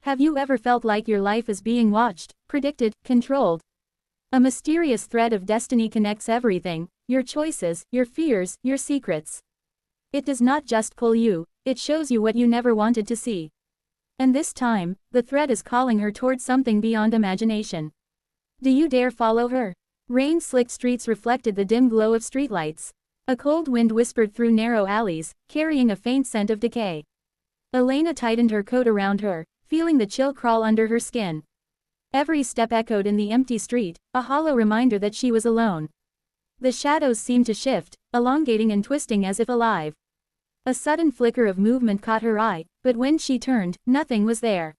Have you ever felt like your life is being watched, predicted, controlled? A mysterious thread of destiny connects everything, your choices, your fears, your secrets. It does not just pull you, it shows you what you never wanted to see. And this time, the thread is calling her towards something beyond imagination. Do you dare follow her? Rain-slicked streets reflected the dim glow of streetlights. A cold wind whispered through narrow alleys, carrying a faint scent of decay. Elena tightened her coat around her, feeling the chill crawl under her skin. Every step echoed in the empty street, a hollow reminder that she was alone. The shadows seemed to shift, elongating and twisting as if alive. A sudden flicker of movement caught her eye, but when she turned, nothing was there.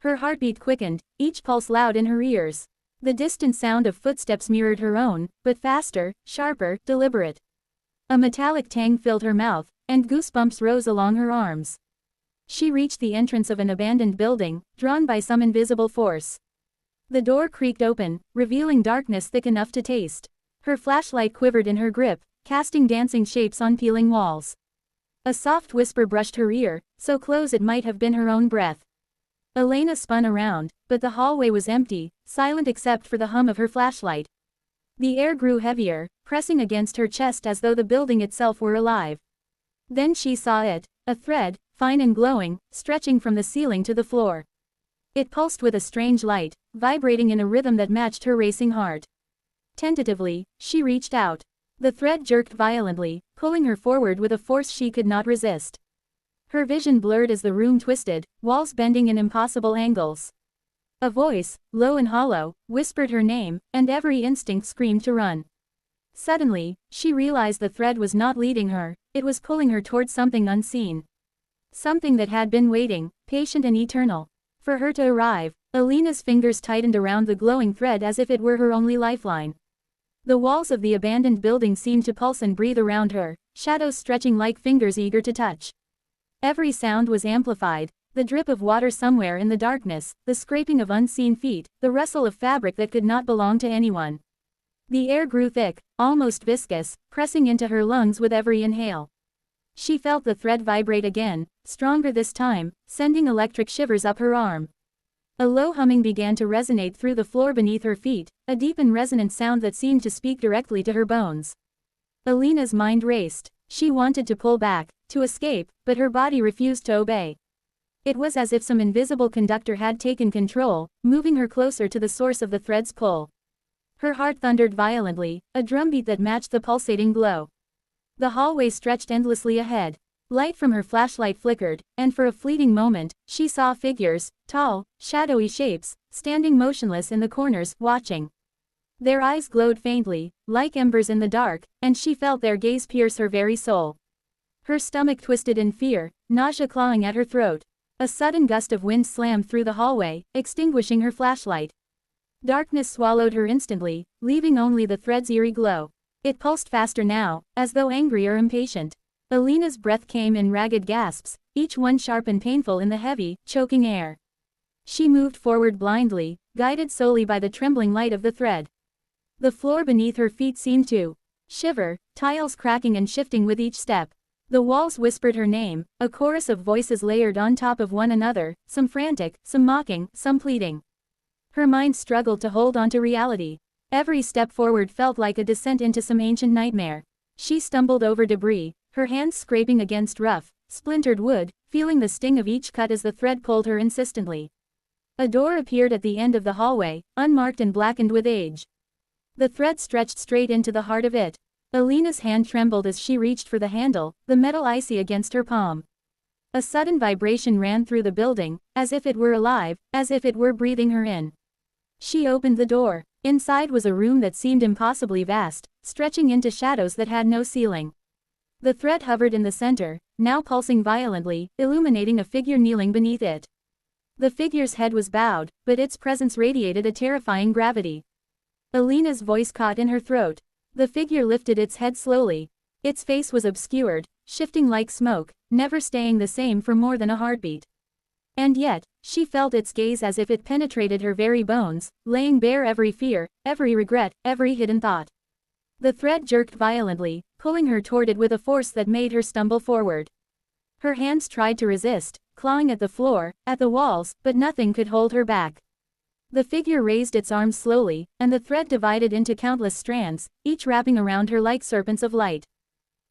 Her heartbeat quickened, each pulse loud in her ears. The distant sound of footsteps mirrored her own, but faster, sharper, deliberate. A metallic tang filled her mouth, and goosebumps rose along her arms. She reached the entrance of an abandoned building, drawn by some invisible force. The door creaked open, revealing darkness thick enough to taste. Her flashlight quivered in her grip, casting dancing shapes on peeling walls. A soft whisper brushed her ear, so close it might have been her own breath. Elena spun around, but the hallway was empty, silent except for the hum of her flashlight. The air grew heavier, pressing against her chest as though the building itself were alive. Then she saw it, a thread, fine and glowing, stretching from the ceiling to the floor. It pulsed with a strange light, vibrating in a rhythm that matched her racing heart. Tentatively, she reached out. The thread jerked violently, pulling her forward with a force she could not resist. Her vision blurred as the room twisted, walls bending in impossible angles. A voice, low and hollow, whispered her name, and every instinct screamed to run. Suddenly, she realized the thread was not leading her, it was pulling her towards something unseen. Something that had been waiting, patient and eternal, for her to arrive. Elena's fingers tightened around the glowing thread as if it were her only lifeline. The walls of the abandoned building seemed to pulse and breathe around her, shadows stretching like fingers eager to touch. Every sound was amplified, the drip of water somewhere in the darkness, the scraping of unseen feet, the rustle of fabric that could not belong to anyone. The air grew thick, almost viscous, pressing into her lungs with every inhale. She felt the thread vibrate again, stronger this time, sending electric shivers up her arm. A low humming began to resonate through the floor beneath her feet, a deep and resonant sound that seemed to speak directly to her bones. Elena's mind raced. She wanted to pull back, to escape, but her body refused to obey. It was as if some invisible conductor had taken control, moving her closer to the source of the thread's pull. Her heart thundered violently, a drumbeat that matched the pulsating glow. The hallway stretched endlessly ahead. Light from her flashlight flickered, and for a fleeting moment, she saw figures, tall, shadowy shapes, standing motionless in the corners, watching. Their eyes glowed faintly, like embers in the dark, and she felt their gaze pierce her very soul. Her stomach twisted in fear, nausea clawing at her throat. A sudden gust of wind slammed through the hallway, extinguishing her flashlight. Darkness swallowed her instantly, leaving only the thread's eerie glow. It pulsed faster now, as though angry or impatient. Elena's breath came in ragged gasps, each one sharp and painful in the heavy, choking air. She moved forward blindly, guided solely by the trembling light of the thread. The floor beneath her feet seemed to shiver, tiles cracking and shifting with each step. The walls whispered her name, a chorus of voices layered on top of one another, some frantic, some mocking, some pleading. Her mind struggled to hold on to reality. Every step forward felt like a descent into some ancient nightmare. She stumbled over debris, her hands scraping against rough, splintered wood, feeling the sting of each cut as the thread pulled her insistently. A door appeared at the end of the hallway, unmarked and blackened with age. The thread stretched straight into the heart of it. Elena's hand trembled as she reached for the handle, the metal icy against her palm. A sudden vibration ran through the building, as if it were alive, as if it were breathing her in. She opened the door. Inside was a room that seemed impossibly vast, stretching into shadows that had no ceiling. The thread hovered in the center, now pulsing violently, illuminating a figure kneeling beneath it. The figure's head was bowed, but its presence radiated a terrifying gravity. Elena's voice caught in her throat. The figure lifted its head slowly. Its face was obscured, shifting like smoke, never staying the same for more than a heartbeat. And yet, she felt its gaze as if it penetrated her very bones, laying bare every fear, every regret, every hidden thought. The thread jerked violently, pulling her toward it with a force that made her stumble forward. Her hands tried to resist, clawing at the floor, at the walls, but nothing could hold her back. The figure raised its arms slowly, and the thread divided into countless strands, each wrapping around her like serpents of light.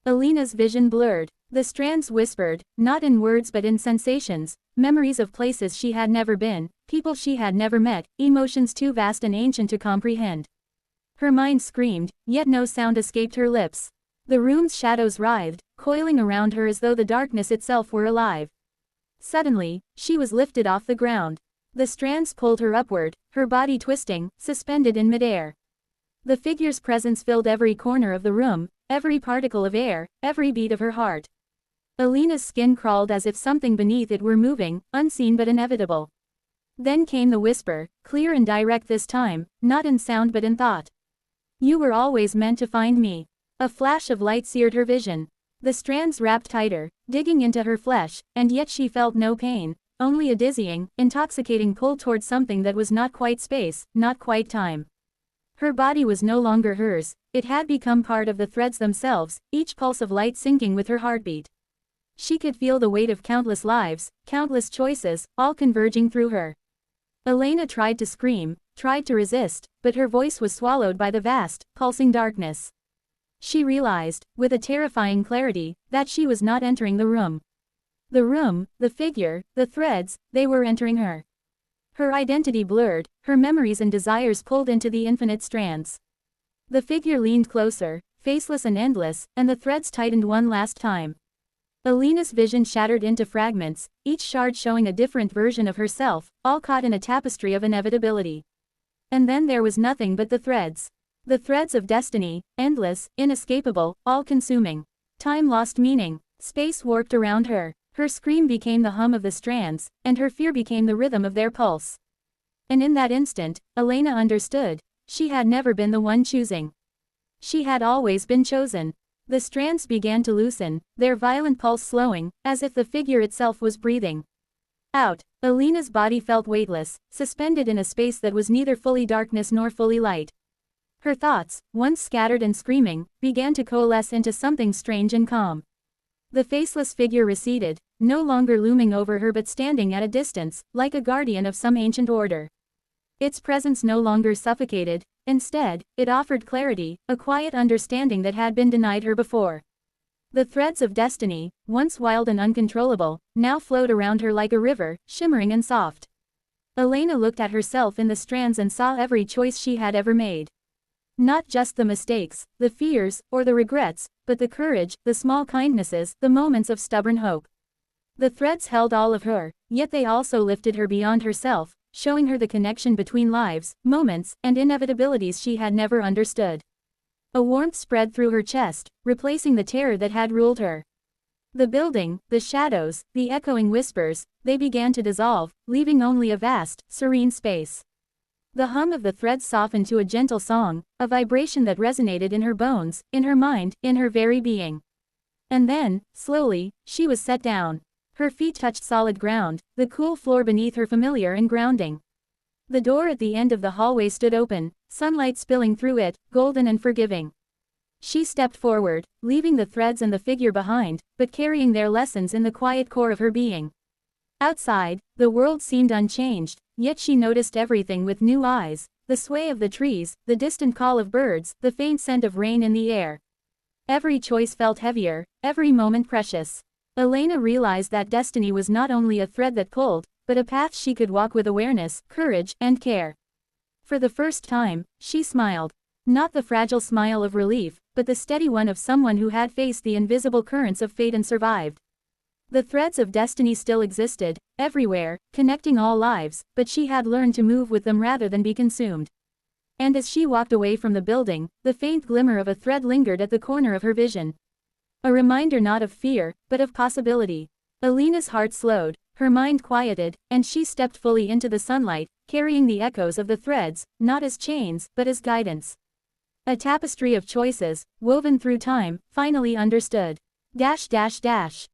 Elena's vision blurred. The strands whispered, not in words but in sensations, memories of places she had never been, people she had never met, emotions too vast and ancient to comprehend. Her mind screamed, yet no sound escaped her lips. The room's shadows writhed, coiling around her as though the darkness itself were alive. Suddenly, she was lifted off the ground. The strands pulled her upward, her body twisting, suspended in midair. The figure's presence filled every corner of the room, every particle of air, every beat of her heart. Elena's skin crawled as if something beneath it were moving, unseen but inevitable. Then came the whisper, clear and direct this time, not in sound but in thought. "You were always meant to find me." A flash of light seared her vision. The strands wrapped tighter, digging into her flesh, and yet she felt no pain, only a dizzying, intoxicating pull toward something that was not quite space, not quite time. Her body was no longer hers, it had become part of the threads themselves, each pulse of light syncing with her heartbeat. She could feel the weight of countless lives, countless choices, all converging through her. Elena tried to scream, tried to resist, but her voice was swallowed by the vast, pulsing darkness. She realized, with a terrifying clarity, that she was not entering the room. The room, the figure, the threads, they were entering her. Her identity blurred, her memories and desires pulled into the infinite strands. The figure leaned closer, faceless and endless, and the threads tightened one last time. Elena's vision shattered into fragments, each shard showing a different version of herself, all caught in a tapestry of inevitability. And then there was nothing but the threads. The threads of destiny, endless, inescapable, all-consuming. Time lost meaning. Space warped around her. Her scream became the hum of the strands, and her fear became the rhythm of their pulse. And in that instant, Elena understood. She had never been the one choosing. She had always been chosen. The strands began to loosen, their violent pulse slowing, as if the figure itself was breathing out. Elena's body felt weightless, suspended in a space that was neither fully darkness nor fully light. Her thoughts, once scattered and screaming, began to coalesce into something strange and calm. The faceless figure receded, no longer looming over her but standing at a distance, like a guardian of some ancient order. Its presence no longer suffocated, instead, it offered clarity, a quiet understanding that had been denied her before. The threads of destiny, once wild and uncontrollable, now flowed around her like a river, shimmering and soft. Elena looked at herself in the strands and saw every choice she had ever made. Not just the mistakes, the fears, or the regrets, but the courage, the small kindnesses, the moments of stubborn hope. The threads held all of her, yet they also lifted her beyond herself, showing her the connection between lives, moments, and inevitabilities she had never understood. A warmth spread through her chest, replacing the terror that had ruled her. The building, the shadows, the echoing whispers, they began to dissolve, leaving only a vast, serene space. The hum of the threads softened to a gentle song, a vibration that resonated in her bones, in her mind, in her very being. And then, slowly, she was set down. Her feet touched solid ground, the cool floor beneath her familiar and grounding. The door at the end of the hallway stood open, sunlight spilling through it, golden and forgiving. She stepped forward, leaving the threads and the figure behind, but carrying their lessons in the quiet core of her being. Outside, the world seemed unchanged, yet she noticed everything with new eyes, the sway of the trees, the distant call of birds, the faint scent of rain in the air. Every choice felt heavier, every moment precious. Elena realized that destiny was not only a thread that pulled, but a path she could walk with awareness, courage, and care. For the first time, she smiled. Not the fragile smile of relief, but the steady one of someone who had faced the invisible currents of fate and survived. The threads of destiny still existed, everywhere, connecting all lives, but she had learned to move with them rather than be consumed. And as she walked away from the building, the faint glimmer of a thread lingered at the corner of her vision. A reminder not of fear, but of possibility. Elena's heart slowed, her mind quieted, and she stepped fully into the sunlight, carrying the echoes of the threads, not as chains, but as guidance. A tapestry of choices, woven through time, finally understood.